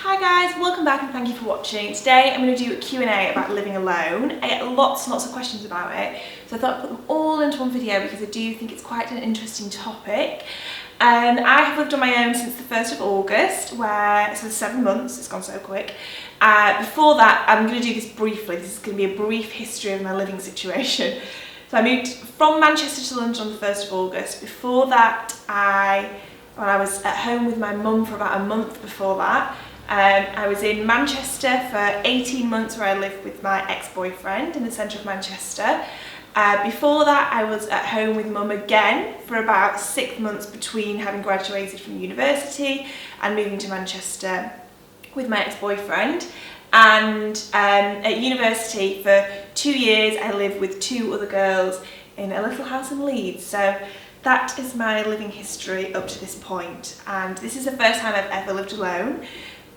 Hi guys, welcome back and thank you for watching. Today I'm going to do a Q&A about living alone. I get lots and lots of questions about it, so I thought I'd put them all into one video because I do think it's quite an interesting topic. I have lived on my own since the 1st of August, so 7 months, it's gone so quick. Before that, I'm going to do this briefly. This is going to be a brief history of my living situation. So I moved from Manchester to London on the 1st of August. Before that, I was at home with my mum for about a month before that. I was in Manchester for 18 months where I lived with my ex-boyfriend in the centre of Manchester. Before that I was at home with mum again for about 6 months between having graduated from university and moving to Manchester with my ex-boyfriend. And at university for 2 years I lived with 2 other girls in a little house in Leeds. So that is my living history up to this point, and this is the first time I've ever lived alone.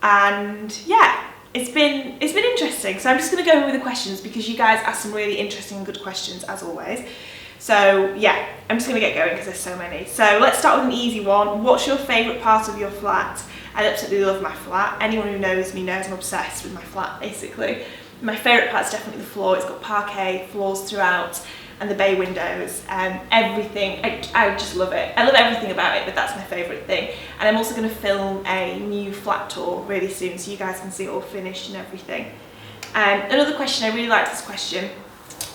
And yeah, it's been interesting. So I'm just going to go in with the questions because you guys asked some really interesting and good questions as always. So yeah, I'm just going to get going because there's so many. So let's start with an easy one. What's your favourite part of your flat? I absolutely love my flat. Anyone who knows me knows I'm obsessed with my flat basically. My favourite part is definitely the floor. It's got parquet floors throughout and the bay windows and everything. I just love it. I love everything about it, but that's my favourite thing. And I'm also going to film a new flat tour really soon so you guys can see it all finished and everything. Another question, I really liked this question.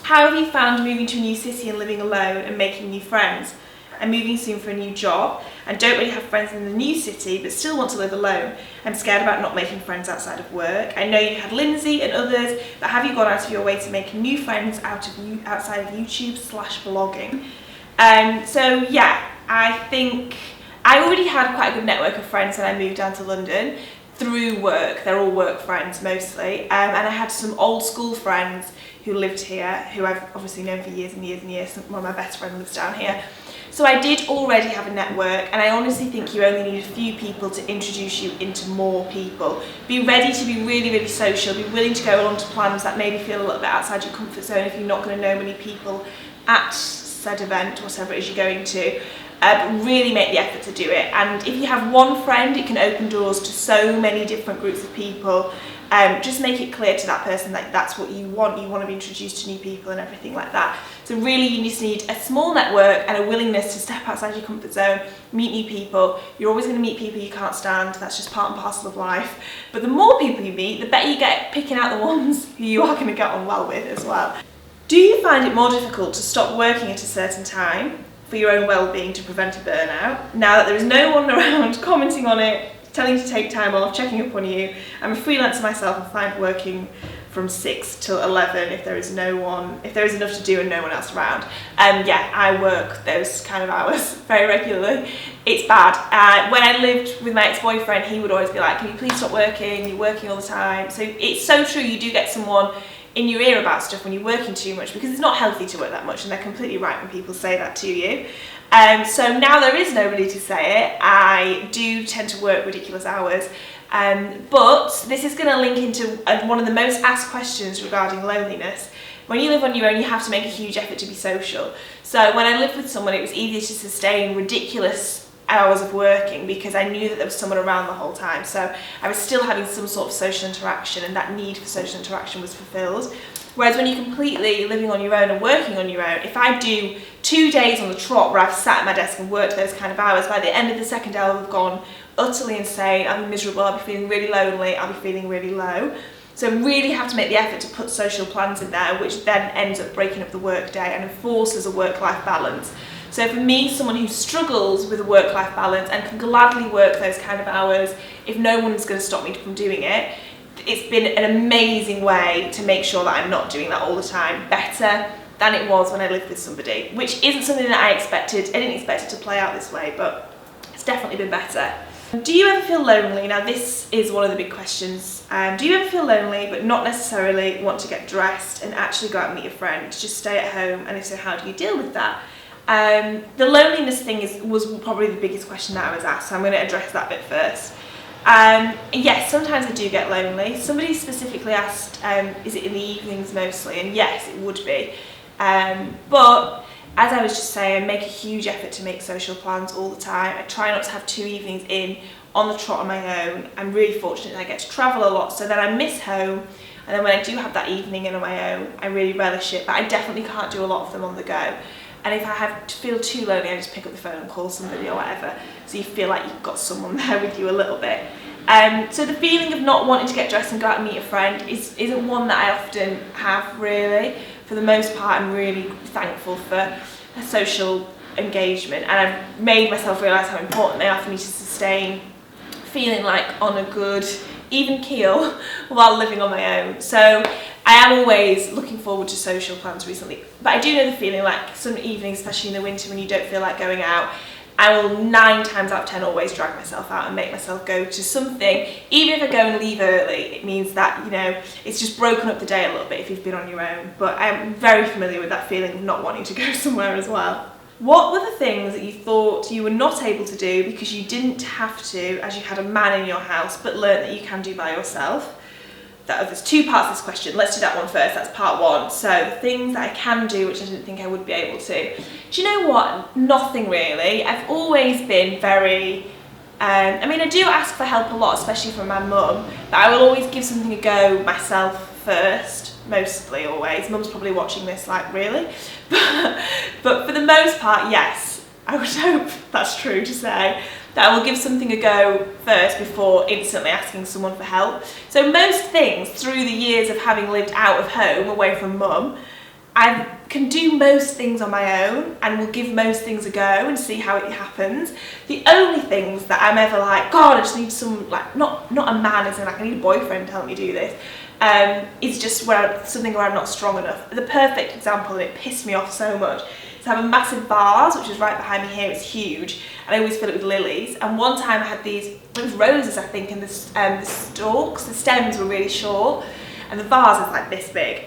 How have you found moving to a new city and living alone and making new friends? I'm moving soon for a new job and don't really have friends in the new city but still want to live alone. I'm scared about not making friends outside of work. I know you had Lindsay and others, but have you gone out of your way to make new friends outside of YouTube/blogging? So yeah, I think I already had quite a good network of friends when I moved down to London through work. They're all work friends mostly, and I had some old school friends who lived here who I've obviously known for years and years and years. One of my best friends lives down here. So I did already have a network, and I honestly think you only need a few people to introduce you into more people. Be ready to be really, really social, be willing to go along to plans that maybe feel a little bit outside your comfort zone if you're not going to know many people at said event, whatever it is you're going to. But really make the effort to do it. And if you have one friend, it can open doors to so many different groups of people. Just make it clear to that person that that's what you want. You want to be introduced to new people and everything like that. So really you just need a small network and a willingness to step outside your comfort zone, meet new people. You're always going to meet people you can't stand. That's just part and parcel of life. But the more people you meet, the better you get at picking out the ones who you are going to get on well with as well. Do you find it more difficult to stop working at a certain time for your own well-being to prevent a burnout, now that there is no one around commenting on it, telling you to take time off, checking up on you? I'm a freelancer myself and find working from 6 till 11 if there is enough to do and no one else around. Yeah, I work those kind of hours very regularly. It's bad. When I lived with my ex-boyfriend, he would always be like, can you please stop working? You're working all the time. So it's so true, you do get someone in your ear about stuff when you're working too much because it's not healthy to work that much, and they're completely right when people say that to you. So now there is nobody to say it. I do tend to work ridiculous hours, but this is going to link into one of the most asked questions regarding loneliness. When you live on your own, you have to make a huge effort to be social. So when I lived with someone, it was easier to sustain ridiculous hours of working because I knew that there was someone around the whole time. So I was still having some sort of social interaction, and that need for social interaction was fulfilled. Whereas when you're completely living on your own and working on your own, if I do 2 days on the trot where I've sat at my desk and worked those kind of hours, by the end of the second day I'll have gone utterly insane, I'll be miserable, I'll be feeling really lonely, I'll be feeling really low. So really have to make the effort to put social plans in there, which then ends up breaking up the work day and enforces a work-life balance. So for me, someone who struggles with a work-life balance and can gladly work those kind of hours, if no one's going to stop me from doing it, it's been an amazing way to make sure that I'm not doing that all the time, better than it was when I lived with somebody, which isn't something that I expected. I didn't expect it to play out this way, but it's definitely been better. Do you ever feel lonely? Now this is one of the big questions. Do you ever feel lonely but not necessarily want to get dressed and actually go out and meet your friends, just stay at home? And if so, how do you deal with that? The loneliness thing was probably the biggest question that I was asked, so I'm going to address that bit first. Yes, sometimes I do get lonely. Somebody specifically asked, is it in the evenings mostly? And yes, it would be. But as I was just saying, I make a huge effort to make social plans all the time. I try not to have 2 evenings in on the trot on my own. I'm really fortunate that I get to travel a lot, so then I miss home, and then when I do have that evening in on my own, I really relish it, but I definitely can't do a lot of them on the go. And if I feel too lonely, I just pick up the phone and call somebody or whatever, so you feel like you've got someone there with you a little bit. So the feeling of not wanting to get dressed and go out and meet a friend isn't one that I often have, really. For the most part, I'm really thankful for a social engagement, and I've made myself realise how important they are for me to sustain feeling like on a good, even keel while living on my own. So I am always looking forward to social plans recently, but I do know the feeling, like some evenings, especially in the winter when you don't feel like going out, I will 9 times out of 10 always drag myself out and make myself go to something. Even if I go and leave early, it means that, you know, it's just broken up the day a little bit if you've been on your own. But I'm very familiar with that feeling of not wanting to go somewhere as well. What were the things that you thought you were not able to do because you didn't have to, as you had a man in your house, but learnt that you can do by yourself? There's 2 parts to this question. Let's do that one first. That's part 1. So the things that I can do which I didn't think I would be able to. Do you know what? Nothing really. I've always been very, I mean, I do ask for help a lot, especially from my mum, but I will always give something a go myself first, mostly always. Mum's probably watching this like, really? But for the most part, yes. I would hope that's true to say, that I will give something a go first before instantly asking someone for help. So most things through the years of having lived out of home, away from mum, I can do most things on my own and will give most things a go and see how it happens. The only things that I'm ever like, God, I just need some, like, not a man, as in like I need a boyfriend to help me do this, is just something where I'm not strong enough. The perfect example, and it pissed me off so much, is I have a massive vase, which is right behind me here. It's huge, and I always fill it with lilies. And one time I had these, it was roses I think, and the stalks, the stems were really short, and the vase is like this big.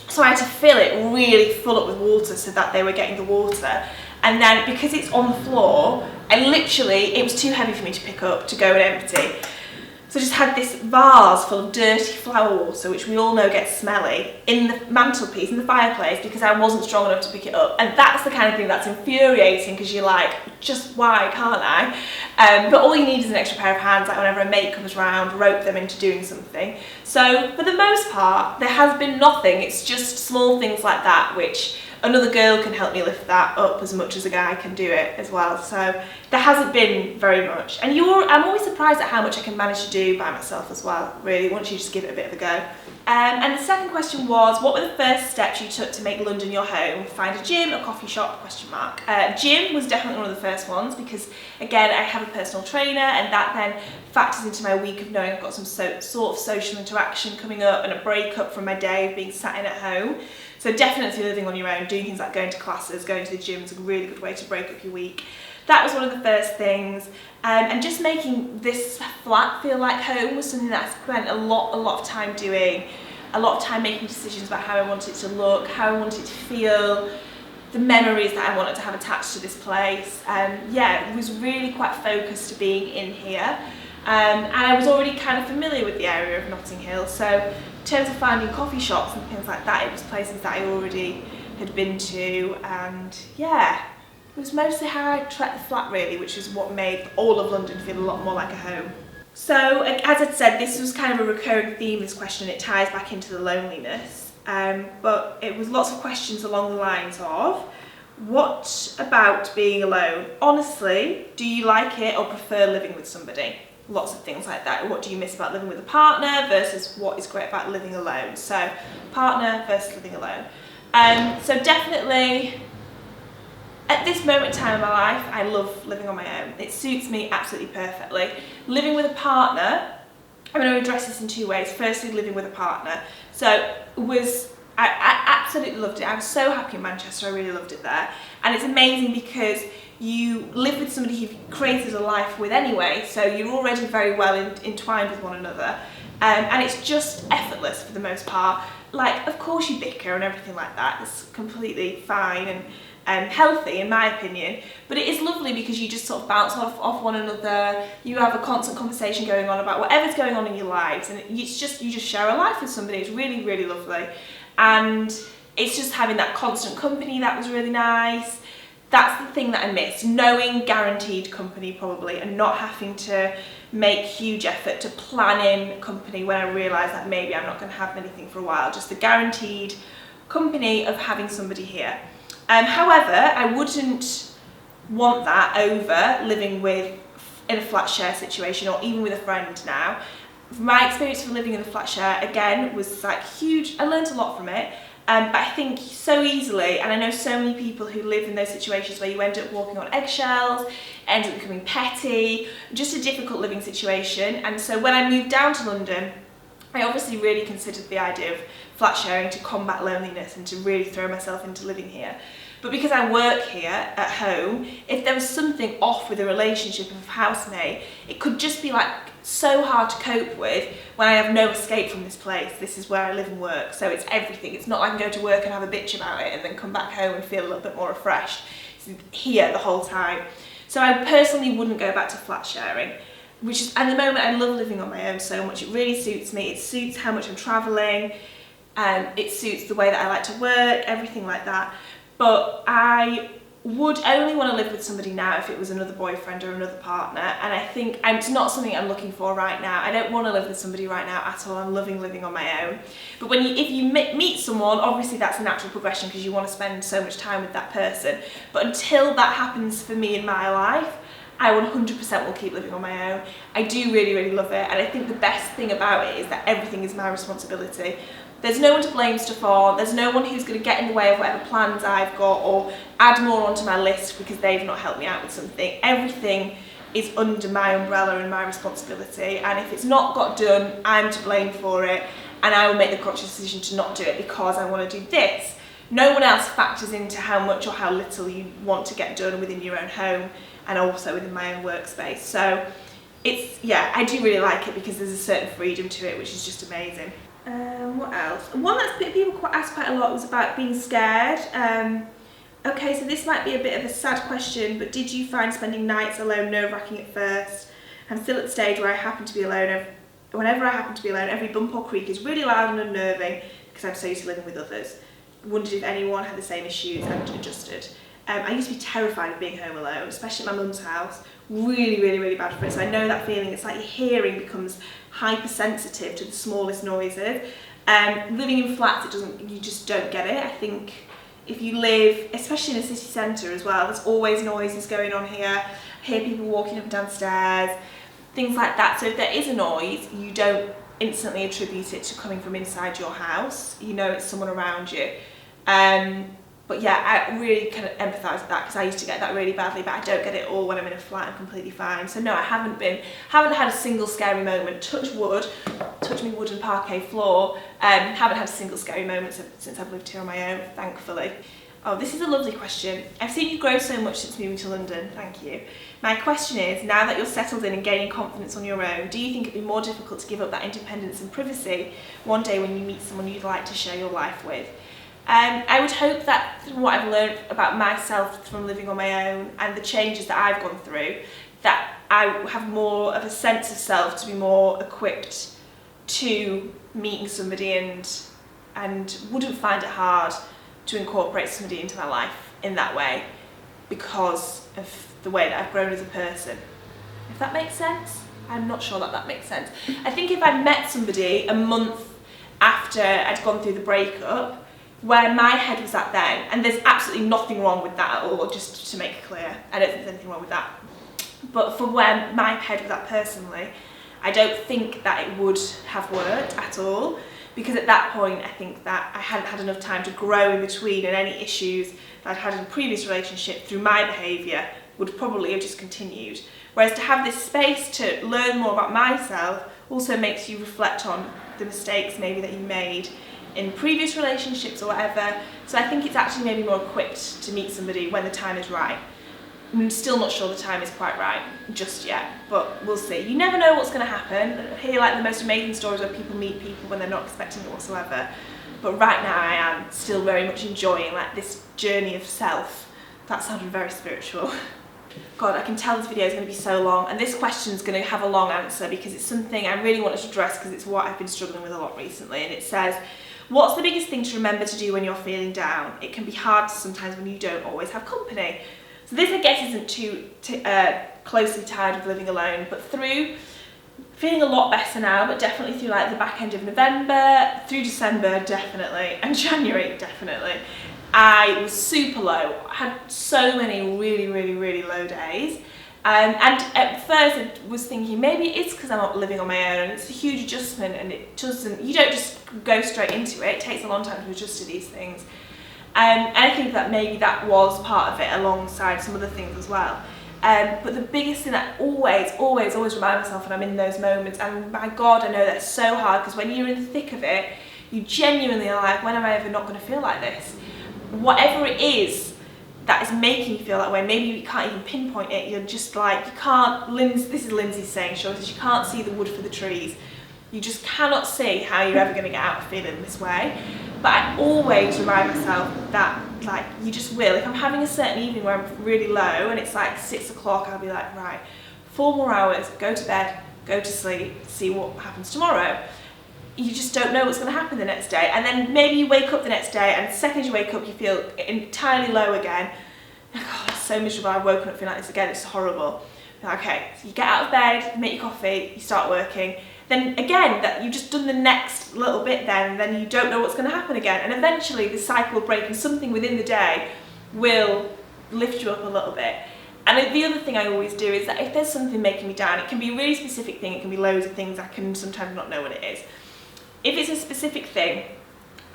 So I had to fill it really full up with water so that they were getting the water. And then because it's on the floor, it was too heavy for me to pick up to go and empty. So I just had this vase full of dirty flower water, which we all know gets smelly, in the mantelpiece, in the fireplace, because I wasn't strong enough to pick it up. And that's the kind of thing that's infuriating, because you're like, just why can't I? But all you need is an extra pair of hands, like whenever a mate comes round, rope them into doing something. So for the most part, there has been nothing. It's just small things like that, which another girl can help me lift that up as much as a guy can do it as well. So there hasn't been very much. And I'm always surprised at how much I can manage to do by myself as well, really, once you just give it a bit of a go. And the second question was, what were the first steps you took to make London your home? Find a gym, a coffee shop, ? Gym was definitely one of the first ones, because again, I have a personal trainer, and that then factors into my week of knowing I've got some sort of social interaction coming up and a break-up from my day of being sat in at home. So definitely living on your own, doing things like going to classes, going to the gym is a really good way to break up your week. That was one of the first things. And just making this flat feel like home was something that I spent a lot of time doing. A lot of time making decisions about how I want it to look, how I want it to feel, the memories that I wanted to have attached to this place. Yeah, it was really quite focused to being in here. And I was already kind of familiar with the area of Notting Hill, so in terms of finding coffee shops and things like that, it was places that I already had been to, and yeah, it was mostly how I treated the flat really, which is what made all of London feel a lot more like a home. So as I'd said, this was kind of a recurring theme, this question, it ties back into the loneliness, but it was lots of questions along the lines of, what about being alone? Honestly, do you like it or prefer living with somebody? Lots of things like that. What do you miss about living with a partner versus what is great about living alone? So partner versus living alone. So definitely at this moment in time in my life, I love living on my own. It suits me absolutely perfectly. Living with a partner, I'm going to address this in 2 ways. Firstly, living with a partner. So I absolutely loved it. I was so happy in Manchester, I really loved it there. And it's amazing because you live with somebody you've created a life with anyway, so you're already very well entwined with one another. And it's just effortless for the most part. Like, of course you bicker and everything like that. It's completely fine and healthy in my opinion, but it is lovely because you just sort of bounce off one another. You have a constant conversation going on about whatever's going on in your lives, and you just share a life with somebody. It's really, really lovely. And it's just having that constant company that was really nice. that's the thing that I miss, knowing guaranteed company probably, and not having to make huge effort to plan in company when I realise that maybe I'm not going to have anything for a while, just the guaranteed company of having somebody here. However, I wouldn't want that over living in a flat share situation, or even with a friend now. My experience of living in a flat share, again, was like huge. I learned a lot from it. But I think so easily, and I know so many people who live in those situations where you end up walking on eggshells, end up becoming petty, just a difficult living situation. And so when I moved down to London, I obviously really considered the idea of flat sharing to combat loneliness and to really throw myself into living here. But because I work here at home, if there was something off with a relationship of a housemate, it could just be like so hard to cope with when I have no escape from this place. This is where I live and work, so it's everything. It's not like I can go to work and have a bitch about it and then come back home and feel a little bit more refreshed. It's here the whole time. So I personally wouldn't go back to flat sharing, which is, at the moment, I love living on my own so much. It really suits me. It suits how much I'm travelling, it suits the way that I like to work, everything like that. But I would only want to live with somebody now if it was another boyfriend or another partner, and I think it's not something I'm looking for right now. I don't want to live with somebody right now at all. I'm loving living on my own. But if you meet someone, obviously that's a natural progression because you want to spend so much time with that person. But until that happens for me in my life, I 100% will keep living on my own. I do really, really love it, and I think the best thing about it is that everything is my responsibility. There's no one to blame stuff on, there's no one who's going to get in the way of whatever plans I've got or add more onto my list because they've not helped me out with something. Everything is under my umbrella and my responsibility, and if it's not got done, I'm to blame for it, and I will make the conscious decision to not do it because I want to do this. No one else factors into how much or how little you want to get done within your own home and also within my own workspace. So yeah, I do really like it because there's a certain freedom to it, which is just amazing. What else? One that people ask quite a lot was about being scared. Okay, so this might be a bit of a sad question, but did you find spending nights alone nerve-wracking at first? I'm still at the stage where I happen to be alone. Whenever I happen to be alone, every bump or creak is really loud and unnerving because I'm so used to living with others. Wondered if anyone had the same issues and adjusted. I used to be terrified of being home alone, especially at my mum's house. Really, really, really bad for it. So I know that feeling. It's like your hearing becomes hypersensitive to the smallest noises. Living in flats, you just don't get it. I think if you live, especially in a city centre as well, there's always noises going on here. I hear people walking up and downstairs, things like that. So if there is a noise, you don't instantly attribute it to coming from inside your house. You know it's someone around you. But yeah, I really kind of empathise with that because I used to get that really badly, but I don't get it all when I'm in a flat. I'm completely fine. So no, I haven't had a single scary moment. Touch wood, touch me wood and parquet floor. Haven't had a single scary moment since I've lived here on my own, thankfully. Oh, this is a lovely question. I've seen you grow so much since moving to London. Thank you. My question is, now that you're settled in and gaining confidence on your own, do you think it'd be more difficult to give up that independence and privacy one day when you meet someone you'd like to share your life with? I would hope that from what I've learned about myself from living on my own and the changes that I've gone through, that I have more of a sense of self to be more equipped to meeting somebody and wouldn't find it hard to incorporate somebody into my life in that way because of the way that I've grown as a person. If that makes sense? I'm not sure that makes sense. I think if I'd met somebody a month after I'd gone through the breakup, where my head was at then, and there's absolutely nothing wrong with that at all, just to make it clear, I don't think there's anything wrong with that, but for where my head was at personally, I don't think that it would have worked at all, because at that point I think that I hadn't had enough time to grow in between, and any issues that I'd had in a previous relationship through my behaviour would probably have just continued. Whereas to have this space to learn more about myself also makes you reflect on the mistakes maybe that you made in previous relationships or whatever. So I think it's actually maybe more equipped to meet somebody when the time is right. I'm still not sure the time is quite right just yet, but we'll see. You never know what's going to happen. I hear like the most amazing stories where people meet people when they're not expecting it whatsoever. But right now I am still very much enjoying like this journey of self. That sounded very spiritual. God, I can tell this video is going to be so long, and this question is going to have a long answer because it's something I really wanted to address because it's what I've been struggling with a lot recently. And it says, what's the biggest thing to remember to do when you're feeling down? It can be hard sometimes when you don't always have company. So this, I guess, isn't too closely tied with living alone, but through feeling a lot better now, but definitely through like the back end of November, through December definitely, and January definitely, I was super low. I had so many really low days. And at first I was thinking maybe it's because I'm not living on my own and it's a huge adjustment, and you don't just go straight into it. It takes a long time to adjust to these things. And I think that maybe that was part of it alongside some other things as well. But the biggest thing that always remind myself when I'm in those moments, and my God, I know that's so hard, because when you're in the thick of it, you genuinely are like, when am I ever not going to feel like this? Whatever it is that is making you feel that way, maybe you can't even pinpoint it, you're just like, you can't, this is Lindsay's saying, she says, you can't see the wood for the trees. You just cannot see how you're ever going to get out of feeling this way. But I always remind myself that, like, you just will. If I'm having a certain evening where I'm really low and it's like 6 o'clock, I'll be like, right, 4 more hours, go to bed, go to sleep, see what happens tomorrow. You just don't know what's going to happen the next day. And then maybe you wake up the next day, and the second you wake up, you feel entirely low again. Oh, it's so miserable, I've woken up feeling like this again, it's horrible. Okay, so you get out of bed, make your coffee, you start working. Then again, that you've just done the next little bit then you don't know what's going to happen again. And eventually the cycle will break, and something within the day will lift you up a little bit. And the other thing I always do is that if there's something making me down, it can be a really specific thing, it can be loads of things, I can sometimes not know what it is. If it's a specific thing,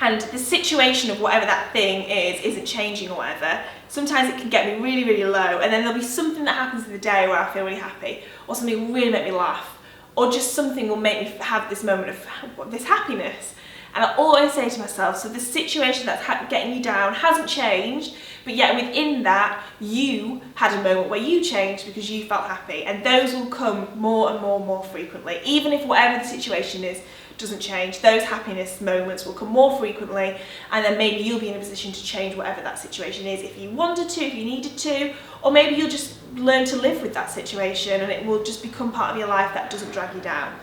and the situation of whatever that thing is isn't changing or whatever, sometimes it can get me really low, and then there'll be something that happens in the day where I feel really happy, or something will really make me laugh, or just something will make me have this moment of this happiness. And I always say to myself, so the situation that's getting you down hasn't changed, but yet within that, you had a moment where you changed because you felt happy, and those will come more and more frequently. Even if whatever the situation is doesn't change, those happiness moments will come more frequently, and then maybe you'll be in a position to change whatever that situation is if you wanted to, if you needed to, or maybe you'll just learn to live with that situation and it will just become part of your life that doesn't drag you down.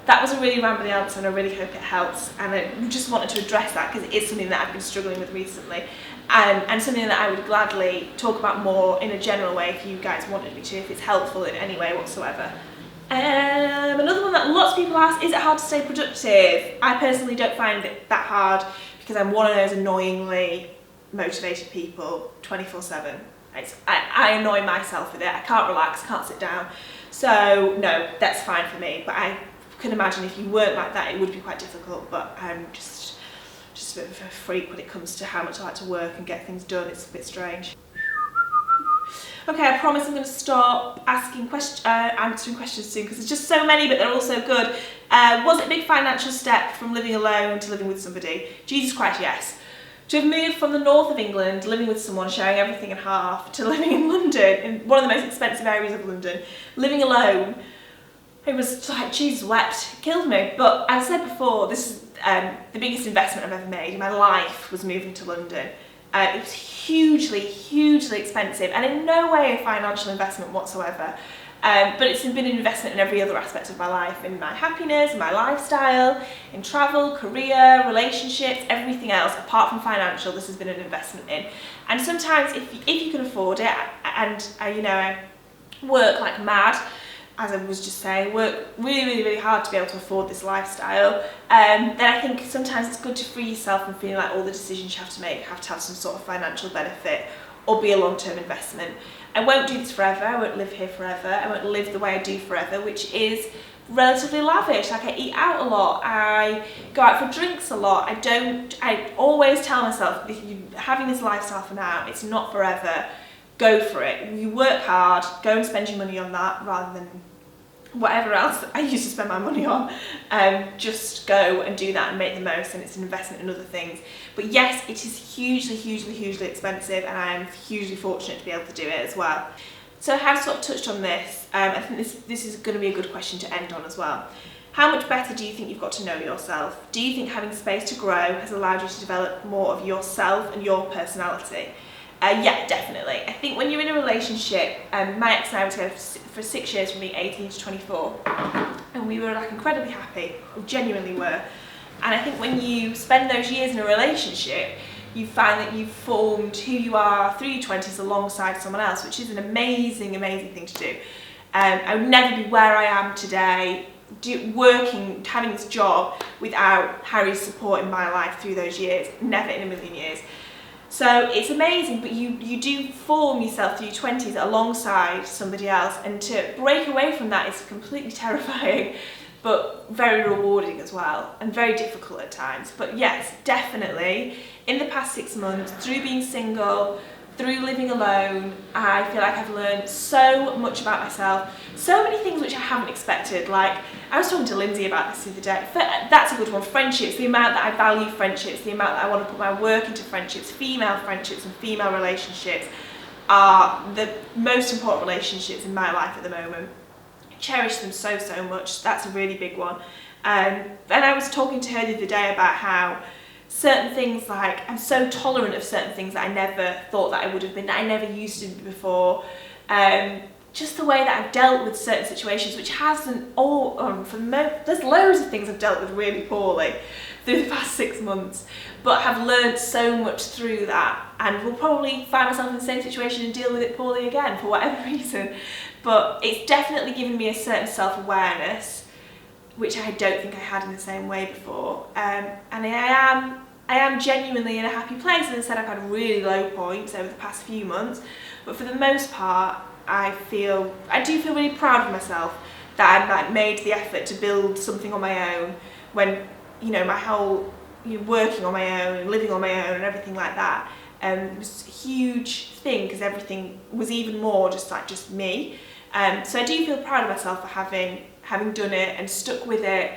That was a really rambling answer, and I really hope it helps, and I just wanted to address that because it is something that I've been struggling with recently, and something that I would gladly talk about more in a general way if you guys wanted me to, if it's helpful in any way whatsoever. Another one that lots of people ask, is it hard to stay productive? I personally don't find it that hard because I'm one of those annoyingly motivated people 24/7. I annoy myself with it, I can't relax, can't sit down. So no, that's fine for me, but I can imagine if you weren't like that it would be quite difficult, but I'm just a bit of a freak when it comes to how much I like to work and get things done. It's a bit strange. Okay, I promise I'm going to stop answering questions soon because there's just so many, but they're all so good. Was it a big financial step from living alone to living with somebody? Jesus Christ, yes. To have moved from the north of England, living with someone, sharing everything in half, to living in London, in one of the most expensive areas of London, living alone, it was like, Jesus wept, it killed me. But as I said before, this is the biggest investment I've ever made in my life, was moving to London. It was hugely expensive, and in no way a financial investment whatsoever. But it's been an investment in every other aspect of my life, in my happiness, in my lifestyle, in travel, career, relationships, everything else apart from financial. This has been an investment in. And sometimes if you can afford it, and I work like mad, as I was just saying, work really hard to be able to afford this lifestyle, then I think sometimes it's good to free yourself from feeling like all the decisions you have to make have to have some sort of financial benefit or be a long-term investment. I won't do this forever, I won't live here forever, I won't live the way I do forever, which is relatively lavish. Like, I eat out a lot, I go out for drinks a lot, I always tell myself, if you're having this lifestyle for now, it's not forever, go for it. You work hard, go and spend your money on that rather than whatever else I used to spend my money on. Just go and do that and make the most, and it's an investment in other things. But yes, it is hugely expensive, and I am hugely fortunate to be able to do it as well. So I have sort of touched on this. I think this is going to be a good question to end on as well. How much better do you think you've got to know yourself? Do you think having space to grow has allowed you to develop more of yourself and your personality? Yeah, definitely. I think when you're in a relationship, my ex and I were together for 6 years, from being 18 to 24, and we were like incredibly happy, we genuinely were. And I think when you spend those years in a relationship, you find that you've formed who you are through your 20s alongside someone else, which is an amazing, amazing thing to do. I would never be where I am today, having this job without Harry's support in my life through those years, never in a million years. So it's amazing, but you do form yourself through your 20s alongside somebody else, and to break away from that is completely terrifying, but very rewarding as well, and very difficult at times. But yes, definitely, in the past 6 months, through being single, through living alone, I feel like I've learned so much about myself, so many things which I haven't expected. Like, I was talking to Lindsay about this the other day. That's a good one. Friendships, the amount that I value friendships, the amount that I want to put my work into friendships, female friendships and female relationships are the most important relationships in my life at the moment. I cherish them so, so much. That's a really big one. And I was talking to her the other day about how certain things, like, I'm so tolerant of certain things that I never thought that I would have been, that I never used to be before. Just the way that I've dealt with certain situations, which hasn't there's loads of things I've dealt with really poorly through the past 6 months, but have learned so much through that, and will probably find myself in the same situation and deal with it poorly again for whatever reason. But it's definitely given me a certain self-awareness, which I don't think I had in the same way before. And I am genuinely in a happy place. As I said, I've had really low points over the past few months, but for the most part, I do feel really proud of myself that I made the effort to build something on my own, when, you know, my whole working on my own and living on my own and everything like that was a huge thing, because everything was even more just me. So I do feel proud of myself for having done it and stuck with it.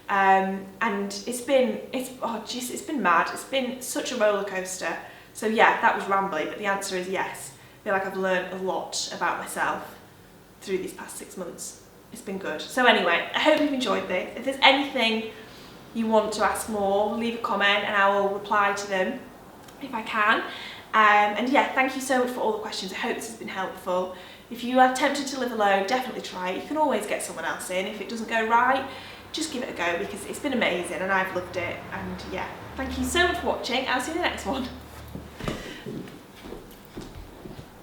And it's been mad. It's been such a roller coaster. So yeah, that was rambly, but the answer is yes. I feel like I've learned a lot about myself through these past 6 months. It's been good. So anyway, I hope you've enjoyed this. If there's anything you want to ask more, leave a comment and I will reply to them if I can. And yeah, thank you so much for all the questions. I hope this has been helpful. If you are tempted to live alone, definitely try it. You can always get someone else in. If it doesn't go right, just give it a go, because it's been amazing and I've loved it. And yeah, thank you so much for watching. I'll see you in the next one.